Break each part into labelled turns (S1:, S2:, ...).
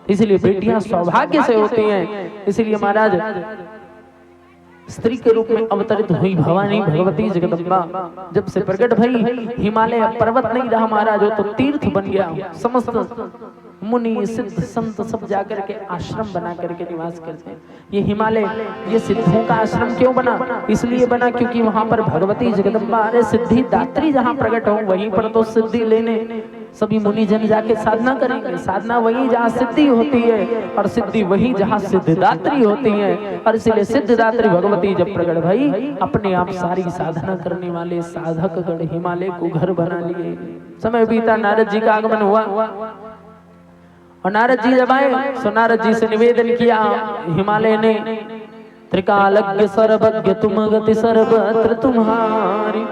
S1: इसलिए बेटियां सौभाग्य से होती हैं। इसलिए महाराज स्त्री के रूप में अवतरित हुई भवानी भगवती जगदम्बा जब से प्रकट भई, हिमालय पर्वत नहीं रहा महाराज, वो तो तीर्थ बन गया। समस्त मुनि सिद्ध संत सब जाकर के आश्रम बना करके निवास करते हैं। ये हिमालय ये सिद्धों का आश्रम क्यों बना? इसलिए बना क्योंकि वहां पर भगवती जगदम्बा अरे सिद्धि दात्री जहां प्रकट हो वहीं पर तो सिद्धि लेने सभी मुनि जन जाके साधना करेंगे। साधना वहीं जहाँ सिद्धि होती है और सिद्धि वहीं जहाँ सिद्धदात्री होती है। और इसलिए सिद्धदात्री भगवती जब प्रकट भई, अपने आप सारी साधना करने वाले साधक गण हिमालय को घर बना लिए। समय बीता, नारद जी का आगमन हुआ और नारद जी जब आए तो नारद जी से निवेदन किया। हिमालय ने त्रिकालज्ञ सर्वज्ञ तुम गति सर्वत्र तुम्हारी,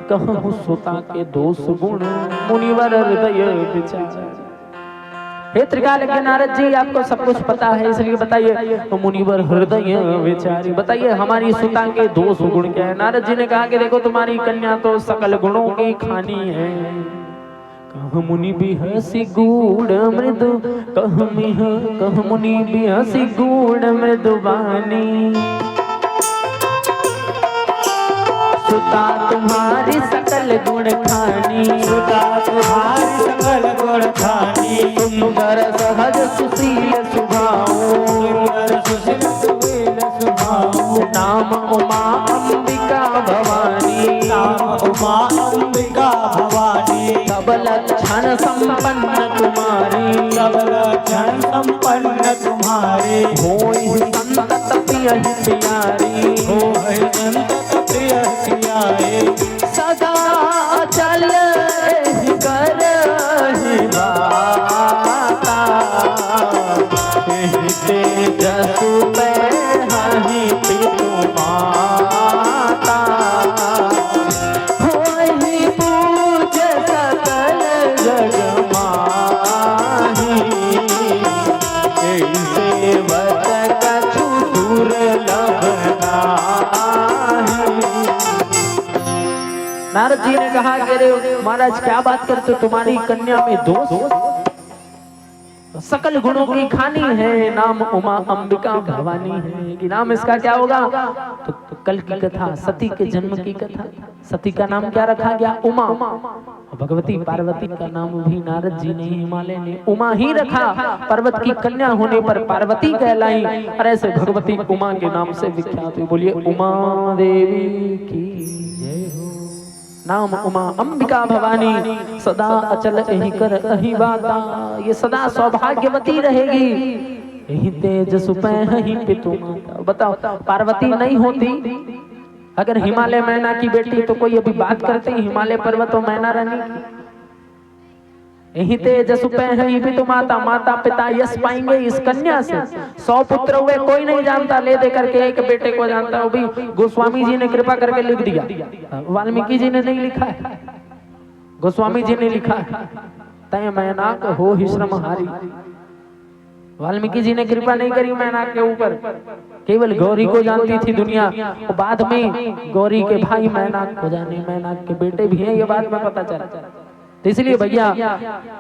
S1: कहूँ सुता के दोष गुण मुनिवर हृदय विचार। हे त्रिकालज्ञ नारद जी, आपको सब कुछ पता है, इसलिए बताइए मुनिवर हृदय विचारी, बताइए हमारी सुता के दोष गुण क्या है? नारद जी ने कहा कि देखो तुम्हारी कन्या तो सकल गुणों की खानी है। कह मुनि भी हंसी गूढ़ मृदु, कह मुनि भी हंसी गूढ़ मृदु बानी, सुता तुम्हारी सकल गुण खानी,
S2: सुता तुम्हारी सकल गुण खानी,
S1: सुंदर सहज सुशील सुभाऊ,
S2: सुंदर सुशील सुशील सुभाऊ,
S1: नाम उमा अंबिका भवानी,
S2: नाम उमा अंबिका भवानी,
S1: सब लक्षण संपन्न तुम्हारी,
S2: सब लक्षण संपन्न तुम्हारी,
S1: होई संतत प्रिय प्यारी,
S2: होई संतत प्रिय प्यारी,
S1: सदा चल कर बाता, जसु पे हहि पितु माता, होई पूज सकल जग माही, ऐसे व्रत कछु दुर्लभ नाही। नारद जी ने कहा कि अरे महाराज क्या बात करते हो, तुम्हारी कन्या में दोष, सकल गुणों की खानी है, नाम उमा अंबिका भवानी है। कि नाम इसका क्या होगा? तो कल की कथा सती के जन्म की कथा, सती का नाम क्या रखा गया? उमा। भगवती पार्वती का नाम भी नारद जी ने हिमालय ने उमा ही रखा। पर्वत की कन्या होने पर पार्वती कहलाई और ऐसे भगवती उमा के नाम से विख्यात हुई। बोलिए उमा देवी की जय हो। नाम उमा अंबिका भवानी, सदा अचल एहि कर अहि बाता, ये सदा सौभाग्यवती रहेगी। एहि तेज सुपै हहि पितु माता। बताओ पार्वती नहीं होती अगर हिमालय मैना की बेटी, तो कोई अभी बात करते हिमालय पर्वत और मैना रानी की। यही तेज सुपै हहि पितु माता, माता पिता यश पाएंगे इस कन्या से। 100 पुत्र हुए कोई नहीं जानता, ले दे करके एक बेटे को जानता। वो भी गोस्वामी जी ने कृपा करके लिख दिया, वाल्मीकि जी ने नहीं लिखा है, गोस्वामी जी ने लिखा है। तय मैनाक हो ही श्रमहारी, वाल्मीकि जी ने कृपा नहीं करी मैनाक के ऊपर, केवल गौरी को जानती थी दुनिया। और बाद में गौरी के भाई मैनाक को जाने, मैनाक के बेटे भी हैं, ये बाद में पता चला। तो इसलिए भैया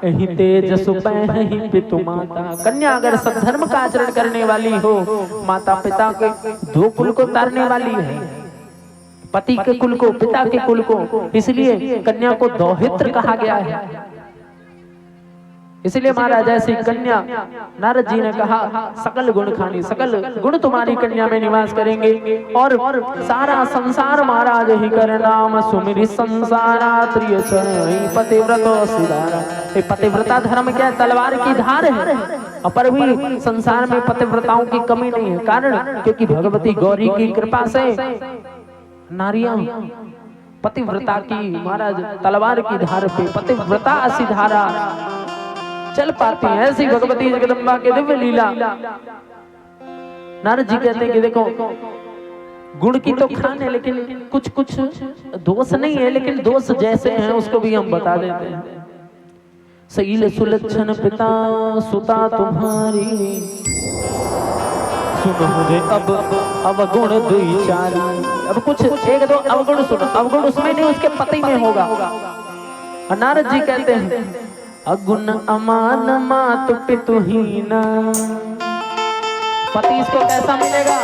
S1: एहि तेज सुपै हहि पितु माता, कन्या अगर सद्धर्म का आचरण करने वाली हो, माता पिता के 2 कुल को तारने वाली है, पति के कुल को, पिता के कुल को। इसलिए कन्या को दौहित्र कहा गया है। इसलिए महाराज ऐसी कन्या, नारद जी ने कहा सकल गुण खानी, सकल गुण तुम्हारी कन्या में निवास करेंगे। और सारा संसार महाराज ही कर नाम सुमिरि संसारा त्रिय पतिव्रत सुधारा। पतिव्रता धर्म क्या? तलवार की धार है, पर भी संसार में पतिव्रताओं की कमी नहीं है। कारण क्योंकि भगवती गौरी की कृपा से नारियां पतिव्रता की महाराज तलवार की धार पे पतिव्रता असी धारा चल पाती है। ऐसी भगवती जगदम्बा के दिव्य लीला। नारद जी कहते हैं कि देखो गुण की तो खान है, लेकिन कुछ कुछ दोष नहीं है, लेकिन दोष जैसे हैं उसको भी हम बता देते हैं। शैल सुलक्षण पिता सुता तुम्हारी, सुनो रे अब अवगुण दुई चारी। अब कुछ 1-2 अवगुण सुनो, अवगुण उसमें नहीं, उसके पति में होगा। नारद जी कहते हैं अगुण अमान मात पितुहीना। पति इसको कैसा मिलेगा?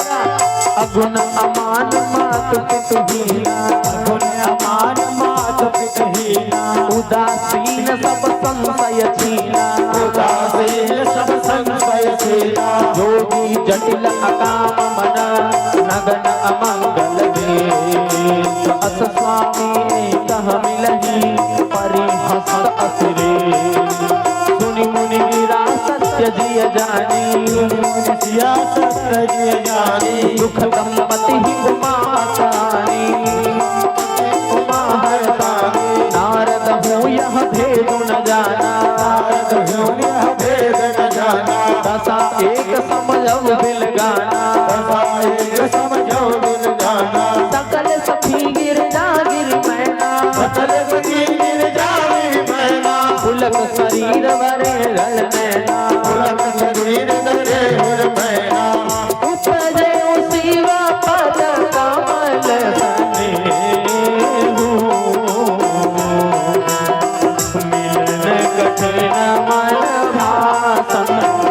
S1: अगुण अमान मात पितुहीना,
S2: अगुण अमान मात पितहीना,
S1: उदासीन सब संशय छीना,
S2: उदासीन सब संशय छीना,
S1: योगी जटिल अकाम मन, नगन अमंगल वेश, अस स्वामी कह मिलही परिहस्त असुरे, सुनि मुनि गिरा सत्य जिय जानी,
S2: सिया सत्य जिय जानी,
S1: दुख दंपति ही उमा तारी, उमा हरतानी, नारद हूँ यह भेद न जाना,
S2: नारद हूँ यह भेद न जाना,
S1: दशा एक समझौ बिल गाना,
S2: दशा एक समझो बिन जाना,
S1: सकल सखी गिरजा गिर मैना,
S2: सकल सखी गिर जावी मैना,
S1: पुलक शरीर वरे रल नैना,
S2: पुलक शरीर धरे हुर मैना,
S1: उपजे शिवा पद कमल सनेहु, मिलन कठिन मन भाषण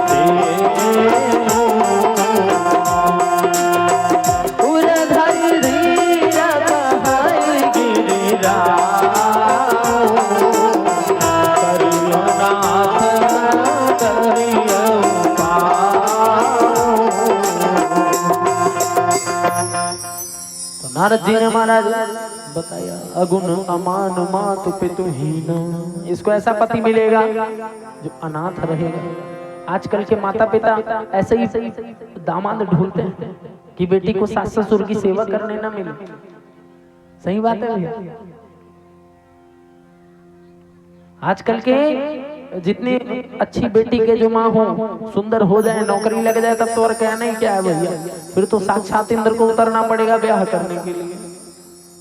S1: देहु, उरधर धीर कहै गिरिराओ, करियो नाथ करियो पाओ। तो नारद जी ने महाराज बताया अगुण अमान मातु पितुहीन, इसको ऐसा पति मिलेगा जो अनाथ रहेगा। आजकल के माता पिता ऐसे ही दामाद ढूंढते हैं कि बेटी को सास ससुर की सेवा करने ना मिले। सही बात है भैया। आजकल के जितनी अच्छी बेटी के जो माँ हो, सुंदर हो जाए, नौकरी लग जाए, तब तो और कहना ही क्या है भैया, फिर तो साक्षात इंद्र को उतरना पड़ेगा ब्याह करने के लिए।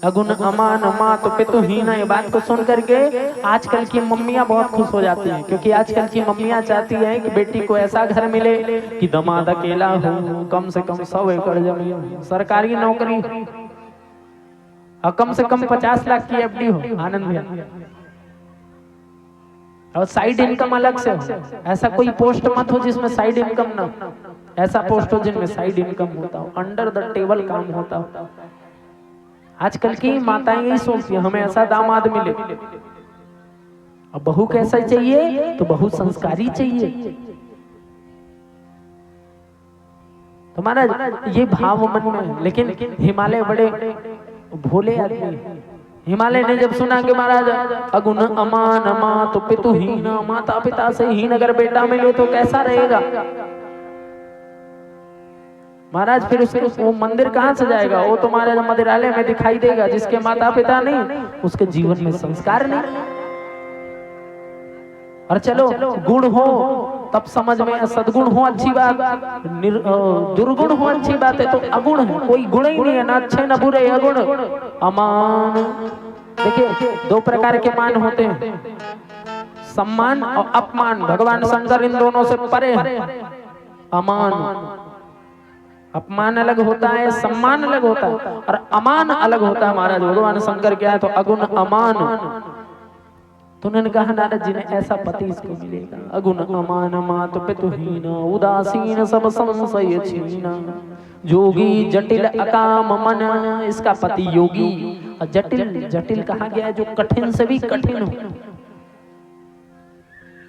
S1: अगुण अमान मात पितुहीन, ये बात को सुन करके आजकल की मम्मियां बहुत खुश हो जाती हैं, क्योंकि आजकल की मम्मियां चाहती हैं कि बेटी को ऐसा घर मिले कि दामाद अकेला हो, कम से कम 100 एकड़ जमीन, सरकारी नौकरी और कम से कम 50 लाख की एफडी हो, आनंद भैया, और साइड इनकम अलग से हो। ऐसा कोई पोस्ट मत हो जिसमें साइड इनकम ना, ऐसा पोस्ट हो जिनमें साइड इनकम होता हो, अंडर द टेबल काम होता हो। आजकल की माताएं यही सोचती हैं हमें ऐसा दामाद मिले। अब बहू कैसा चाहिए? तो बहू संस्कारी चाहिए। तो महाराज ये भाव मन में, लेकिन हिमालय बड़े भोले आदमी। हिमालय ने जब सुना कि महाराज अगुण अमान मात पितुहीन, माता पिता से हीन अगर बेटा मिले तो कैसा रहेगा महाराज, फिर उसके वो मंदिर कहाँ से जाएगा? वो तो महाराज मंदिरालय में दिखाई देगा। जिसके माता पिता नहीं, उसके जीवन में संस्कार नहीं। और चलो गुण हो तब समझ में, सदगुण हो अच्छी बात, दुर्गुण हो अच्छी बात है, तो अगुण है, कोई गुण ही नहीं है, ना अच्छे ना बुरे, अगुण अमान। देखिए 2 प्रकार के मान होते हैं, सम्मान और अपमान। भगवान शंकर इन दोनों से परे हैं। अमान, अपमान अलग होता है, सम्मान अलग होता है, और अमान अलग होता है। महाराज भगवान शंकर क्या है? तो अगुण अमान। तो उन्होंने कहा नारद जी ने ऐसा पति इसको मिलेगा, अगुण अमान मात पितुहीन, उदासीन सब संशय छीना, जोगी जटिल अकाम मन। इसका पति योगी, और जटिल, जटिल कहा गया है जो कठिन से भी कठिन हो,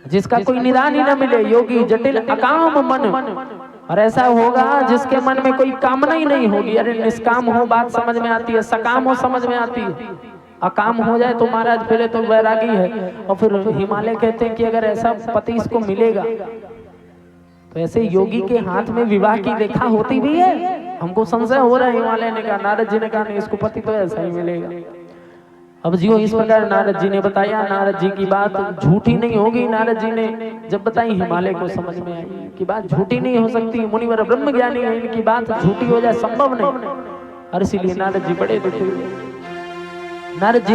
S1: जिसका कोई निदान ही न मिले। योगी जटिल अकाम मन, और ऐसा होगा जिसके मन में कोई कामना ही नहीं होगी। अरे निष्काम हो बात समझ में आती है, सकाम हो समझ में आती है, अकाम हो जाए तो महाराज फिर तो वैरागी है। और फिर हिमालय कहते हैं कि अगर ऐसा पति इसको मिलेगा तो ऐसे योगी के हाथ में विवाह की रेखा होती भी है। हमको संशय हो रहा है। हिमालय ने कहा, नारद जी ने कहा नहीं, इसको पति तो ऐसा ही मिलेगा। अब जियो इस प्रकार नारद जी ने बताया। नारद जी की बात झूठी नहीं होगी। नारद जी ने जब बताई हिमालय को समझ में आई कि बात झूठी नहीं हो सकती। मुनिवर ब्रह्म ज्ञानी है, इनकी बात झूठी हो जाए संभव नहीं। और इसीलिए नारद जी बड़े दुखी हुए। नारद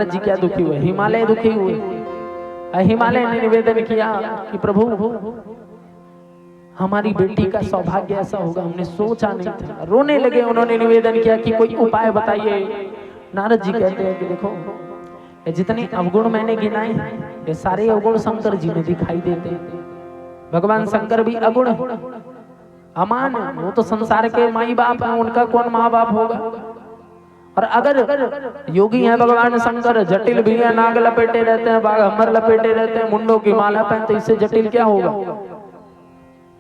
S1: जी क्या दुखी हुए? हिमालय दुखी हुए। हिमालय ने निवेदन किया कि प्रभु हमारी बेटी का सौभाग्य ऐसा होगा, हमने सोचा नहीं था। रोने लगे। उन्होंने निवेदन किया कि कोई उपाय बताइए। नारद जी कहते हैं कि देखो जितने अवगुण मैंने गिनाए हैं ये सारे अवगुण शंकर जी में दिखाई देते हैं। भगवान शंकर भी अगुण है, अमान है, वो तो संसार के माई बाप हैं, उनका कौन माँ बाप होगा। और अगर योगी हैं भगवान शंकर, जटिल भी है, नाग लपेटे रहते हैं, बाघ हमर लपेटे रहते हैं, मुंडों की माला पहनते, इससे जटिल क्या होगा।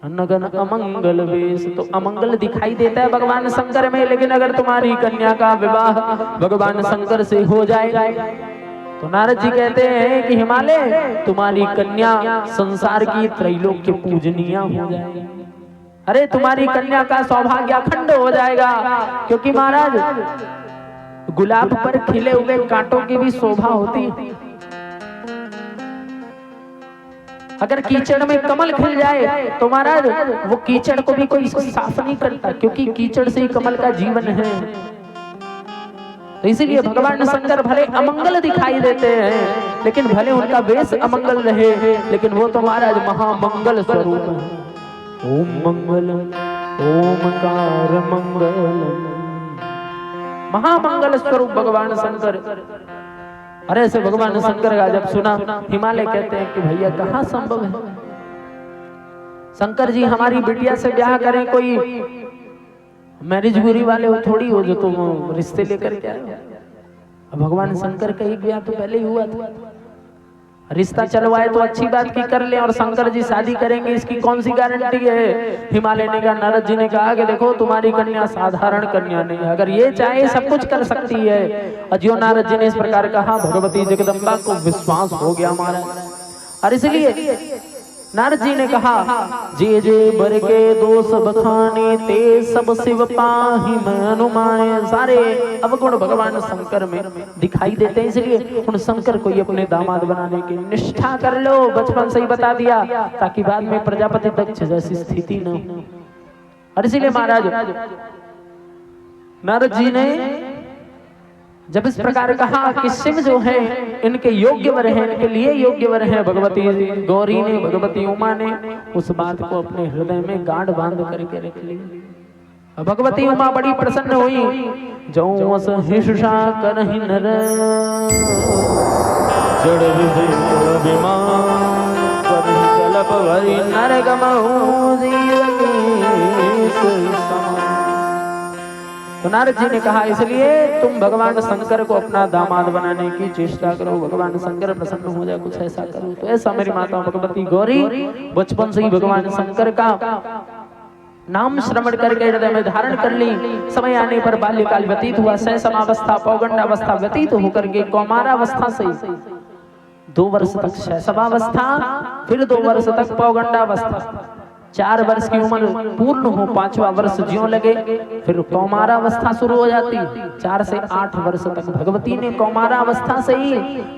S1: नगन अमंगल वेश, तो अमंगल दिखाई देता है भगवान शंकर में। लेकिन अगर तुम्हारी कन्या का विवाह भगवान शंकर से हो जाए तो नारद जी कहते हैं कि हिमालय तुम्हारी कन्या संसार की त्रैलोक्य पूजनीय हो जाएगी। अरे तुम्हारी कन्या का सौभाग्य अखंड हो जाएगा, क्योंकि महाराज गुलाब पर खिले हुए कांटों की भी शोभा होती है। अगर कीचड़ में कमल खिल जाए तो महाराज वो कीचड़ को भी कोई साफ नहीं करता, क्योंकि कीचड़ से ही कमल का जीवन है। तो इसीलिए भगवान शंकर भले अमंगल दिखाई देते हैं, लेकिन भले उनका वेश अमंगल रहे, लेकिन वो तो महाराज महामंगल स्वरूप है। ओम मंगल ओमकार मंगल, महामंगल स्वरूप भगवान शंकर। अरे ऐसे भगवान शंकर का जब सुना, हिमालय कहते हैं कि भैया कहाँ संभव है, शंकर जी हमारी बिटिया से ब्याह करें, कोई मैरिज ब्यूरो वाले हो थोड़ी हो जो तुम रिश्ते लेकर के आए। भगवान शंकर का ही ब्याह तो पहले ही हुआ था, रिश्ता चलवाए तो अच्छी बात की कर ले, और शंकर जी शादी करेंगे इसकी कौन सी गारंटी है। हिमालय ने कहा, नारद जी ने कहा कि देखो तुम्हारी कन्या साधारण कन्या नहीं है, अगर ये चाहे सब कुछ कर सकती है। और जो नारद जी ने इस प्रकार कहा, भगवती जगदम्बा को विश्वास हो गया हमारा। और इसलिए नारद जी ने कहा, जे जे बर के दोष बखाने ते सब शिव पाहि मनुमाए। सारे अवगुण भगवान शंकर में दिखाई देते हैं, इसलिए उन शंकर को अपने दामाद बनाने की निष्ठा कर लो। बचपन से ही बता दिया ताकि बाद में प्रजापति दक्ष जैसी स्थिति न हो। और इसीलिए महाराज नारद जी ने जब इस प्रकार कहा कि शिव जो है इनके योग्य वर है, इनके लिए योग्य वर है, भगवती गौरी ने, भगवती उमा ने उस बात को अपने हृदय में गांठ बांध करके रख ली। भगवती उमा बड़ी प्रसन्न हुई। जो अस हिंसा करहि नर जड़ विमान करहि कलप भरि नर गमहु जीव के समान। तो नारद जी ने कहा, इसलिए तुम भगवान शंकर को अपना दामाद बनाने की चेष्टा करो, भगवान शंकर प्रसन्न हो जाए, कुछ ऐसा करो। तो ऐसा मेरी माता भगवती गौरी बचपन से ही भगवान शंकर का नाम श्रवण करके हृदय में धारण कर ली। समय आने पर बाल्यकाल व्यतीत हुआ, शैशवावस्था पौगंडावस्था व्यतीत होकर के कौमारावस्था से 2 वर्ष तक शैशवावस्था, फिर 2 वर्ष तक पौगंडावस्था, 4 वर्ष की उम्र पूर्ण हो 5वां वर्ष ज्यों लगे, फिर कौमारावस्था शुरू हो जाती। 4 से 8 वर्ष तक भगवती ने कौमारावस्था से ही,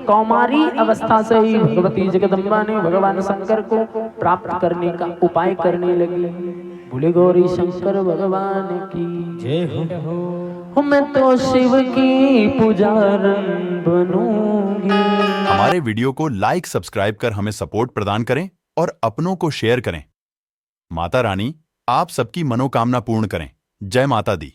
S1: कौमारी अवस्था से ही भगवती जगदम्बा ने भगवान शंकर को प्राप्त करने का उपाय करने लगी। बोले गौरी शंकर भगवान की जय हो। मैं तो शिव की पुजारन बनूंगी।
S3: हमारे वीडियो को लाइक सब्सक्राइब कर हमें सपोर्ट प्रदान करें और अपनों को शेयर करें। माता रानी आप सबकी मनोकामना पूर्ण करें। जय माता दी।